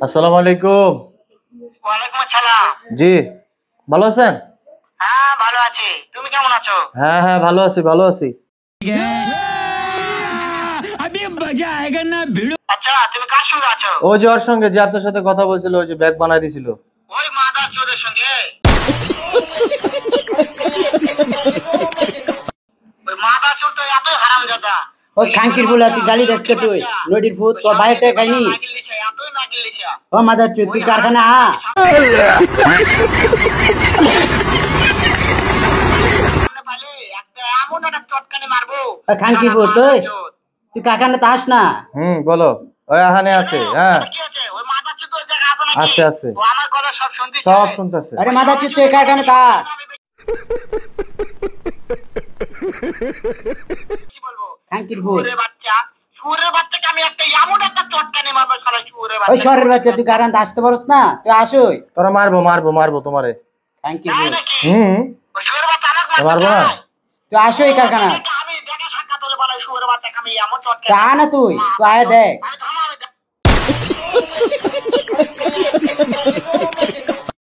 আসসালামু আলাইকুম। ওয়ালাইকুম আসসালাম। জি, ভালো আছেন? হ্যাঁ ভালো আছি, তুমি কেমন আছো? হ্যাঁ হ্যাঁ, ভালো আছি ভালো আছি। আচ্ছা, তুমি কার সঙ্গে আছো? ওই যে ওর সঙ্গে যে আপনার সাথে কথা বলছিল, ওই যে ব্যাগ বানাই দিছিল। ওই মাদার চোদের সঙ্গে? ওই মাদার চোদ তো এতই হারামজাদা। ওই খাঙ্কির বলে তুই গালি দেশকে তুই নদীর ভূত তোর বাইরে খাইনি। এতই নাগিল লিখা। ও মাদার চোদ তুই কারখানা সামনে পালে একটা এমন একটা চটকানি মারবো। খাঙ্কির ভূত তুই কারখানা তাস না। বলো। ওই এখানে আছে। হ্যাঁ কি আছে? ওই মাদার চোদ ওই জায়গা আছে নাকি? আছে আছে, ও আমার কথা সব শুনতিছে। সব শুনতেছে। আরে মাদার চোদ তুই কারখানা তা কি বলবো? খাঙ্কির ভূত সুরের বাচ্চা, সুরের বাচ্চাকে আমি একটা এমন একটা চটকানি মারবো শালা সুরের ওই বাচ্চা। শহরের বাচ্চা তুই কারখানা আসতে পারস না তুই আসোই তোরা মারবো মারবো মারবো তোমারে। খাঙ্কির তাই ভূত নাকি? হুম ওই সুরের বাচ্চা আমাকে তো মারতে মারবো না। চায়? তুই আসোই কারখানা আমি দেখা সাক্ষাৎ হলে বলে সুরের বাচ্চাকে আমি এমন চটকানি তা না তুই আয় দেখ আমি থামা আমি